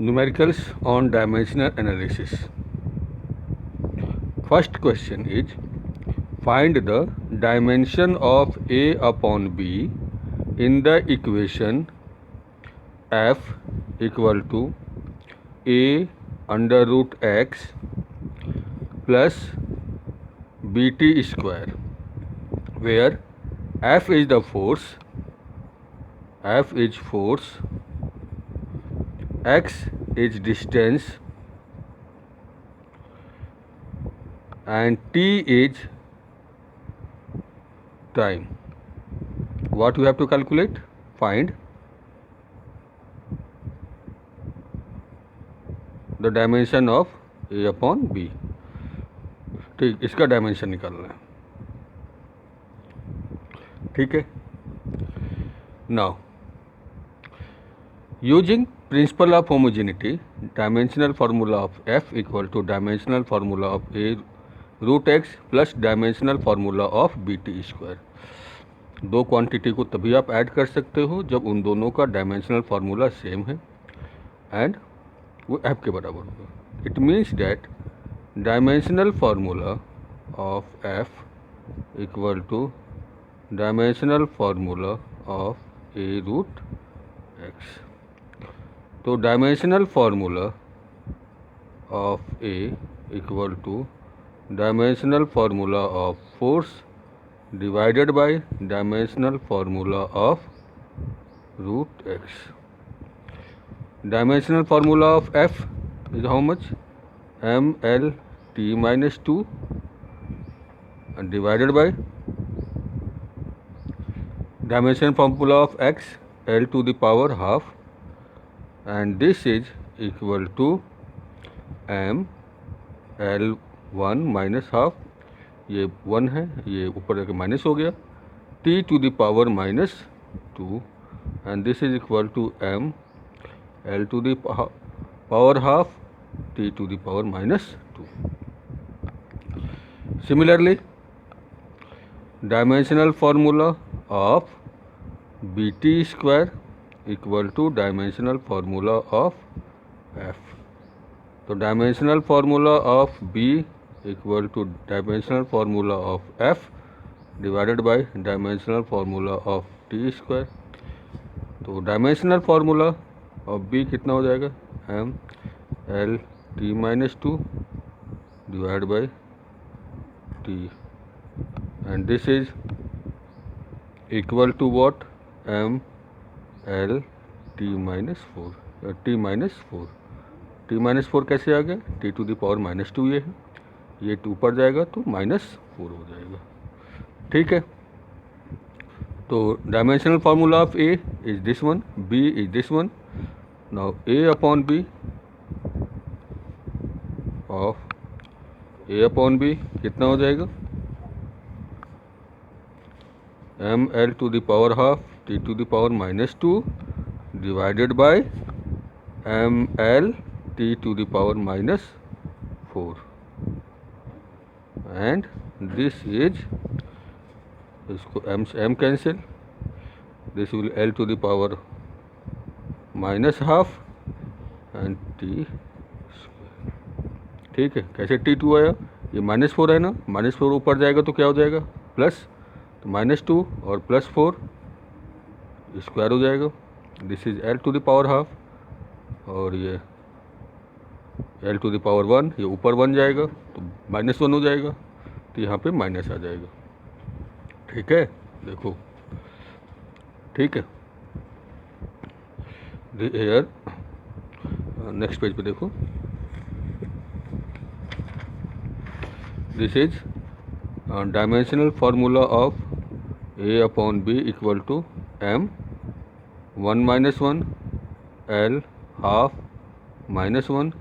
Numericals on dimensional analysis. First question is, find the dimension of A upon B in the equation f equal to a under root x plus bt square, where f is the force, x is distance, and t is time. What we have to calculate? Find the dimension of a upon b. ठीक, इसका dimension निकालना है. ठीक है. Now using principle of homogeneity, dimensional formula of f equal to dimensional formula of a root x plus dimensional formula of bt square. दो quantity को तभी आप ऐड कर सकते हो जब उन दोनों का डायमेंशनल फार्मूला सेम है एंड वो f के बराबर होगा. It means that dimensional formula of f equal to dimensional formula of a root x. तो dimensional formula of A equal to dimensional formula of force divided by dimensional formula of root X. Dimensional formula of F is how much? M L T minus two divided by dimensional formula of X L to the power half, and this is equal to m l1 minus half. ये 1 है, ये ऊपर जाके minus हो गया, t to the power minus 2 and this is equal to m l to the power half t to the power minus 2. Similarly dimensional formula of bt square equal to dimensional formula of f. तो dimensional formula of b equal to dimensional formula of f divided by dimensional formula of t square. तो dimensional formula of b कितना हो जाएगा? m l t minus 2 divide by t and this is equal to what? m L T minus 4 T minus 4. T minus 4 कैसे आ गया? T to the power minus 2 ये है, ये ऊपर जाएगा तो माइनस 4 हो जाएगा. ठीक है. तो dimensional formula of A is this one, B is this one. Now A upon B of A upon B कितना हो जाएगा? M L to the power half t to the power minus 2 divided by m l t to the power minus 4 and this is, इसको m cancel, this will l to the power minus half and t square. ठीक है. कैसे t2 आया? ये minus 4 है ना, minus 4 ऊपर जाएगा तो क्या हो जाएगा? प्लस, तो माइनस 2 और प्लस 4 स्क्वायर हो जाएगा. This is L to the power half और ये एल टू द पावर 1, ये ऊपर 1 जाएगा तो माइनस 1 हो जाएगा, तो यहाँ पे माइनस आ जाएगा. ठीक है. देखो, ठीक है. हेयर नेक्स्ट पेज पे देखो, this is dimensional formula of A upon B equal to m 1 minus 1 l half minus 1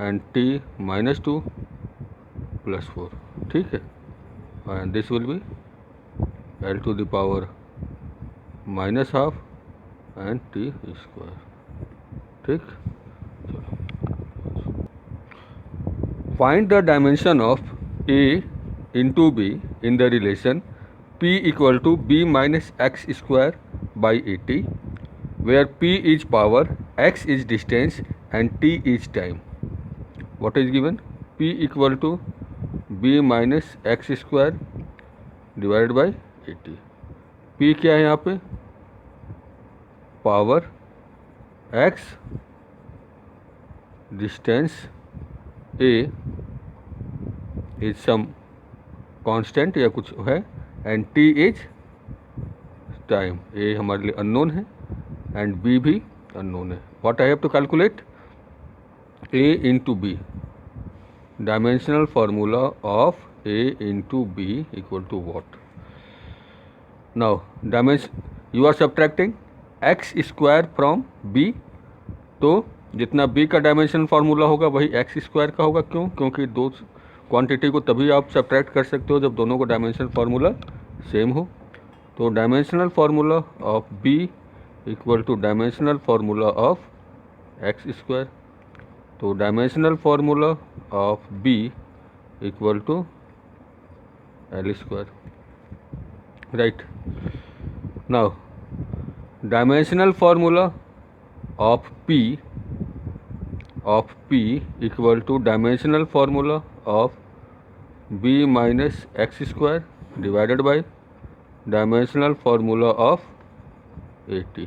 and t minus 2 plus 4. ठीक है. and this will be l to the power minus half and t square. ठीक. Find the dimension of a into b in the relation p equal to b minus x square by 80, where p is power, x is distance, and t is time. What is given? P equal to b minus x square divided by 80. P क्या है यहाँ पे? Power x, distance a is some constant या कुछ है, and t is time. A हमारे लिए unknown है एंड बी भी अननोन है. What I have to calculate? A into B. Dimensional formula of A into B equal to what? Now dimension you are subtracting X square from B. तो जितना B का dimensional formula होगा वही x square का होगा. क्यों? क्योंकि दो क्वांटिटी को तभी आप सब्ट्रैक्ट कर सकते हो जब दोनों को डायमेंशनल फार्मूला सेम हो. तो dimensional formula of B equal to dimensional formula of X square. तो dimensional formula of B equal to L square. Right. Now dimensional formula of P equal to dimensional formula of B minus X square divided by dimensional formula of 80.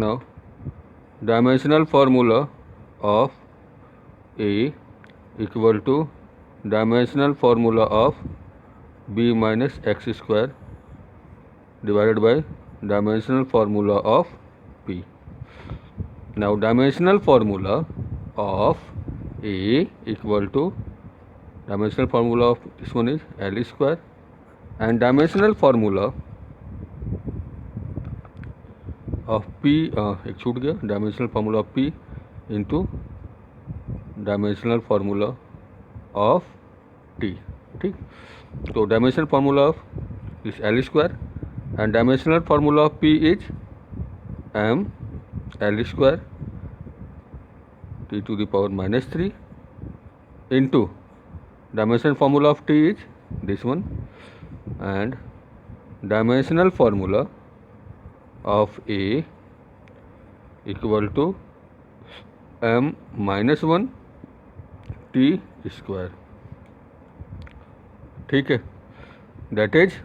Now dimensional formula of A equal to dimensional formula of B minus x square divided by dimensional formula of P. Now dimensional formula of A equal to dimensional formula of this one is L square and dimensional formula of P एक छूट गया. dimensional formula of P into dimensional formula of T. ठीक. तो dimensional formula of is L square and dimensional formula of P is m L square t to the power minus 3 into dimensional formula of T is this one and dimensional formula of A equal to m minus 1 t square. ठीक है. That is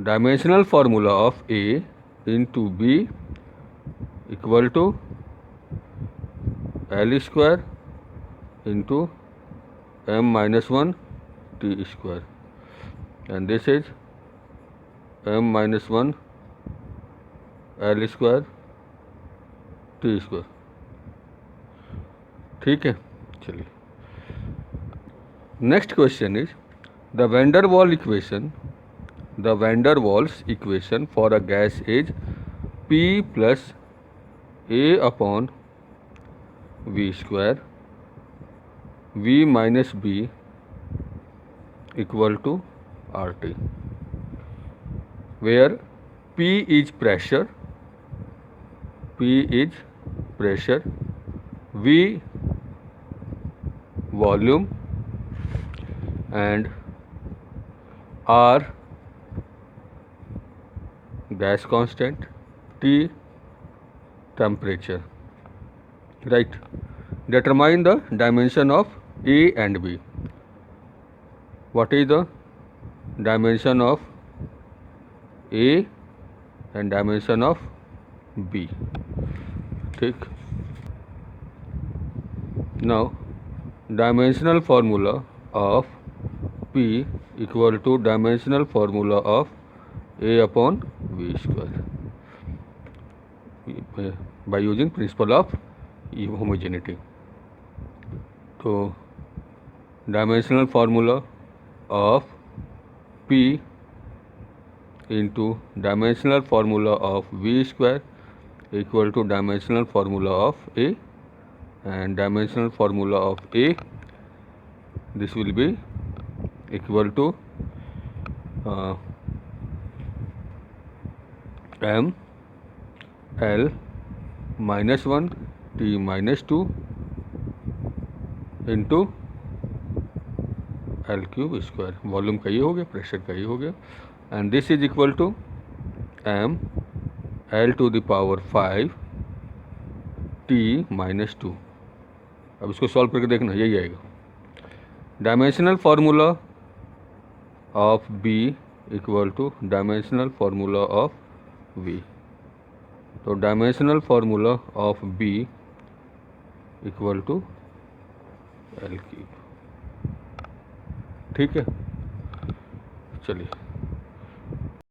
dimensional formula of A into B equal to L square into m minus 1 t square and this is m minus 1 L square t square. ठीक है. चलिए next question is the van der Waals equation for a gas is P plus A upon V square V minus B equal to RT where P is pressure V volume and R gas constant, T temperature. Right. Determine the dimension of A and B. What is the dimension of A and dimension of B? ठीक. Now dimensional formula of P equal to dimensional formula of A upon V square by using principle of homogeneity. तो dimensional formula of P into dimensional formula of V square equal to dimensional formula of A and dimensional formula of A, this will be equal to m L minus 1 T minus two into L cube square. Volume का ये हो गया, pressure का ये हो गया, and this is equal to M L to the power 5 T minus two. अब इसको सॉल्व करके देखना, यही आएगा। Dimensional formula of B equal to dimensional formula of V. तो dimensional formula of B equal to L cube. ठीक है, चलिए।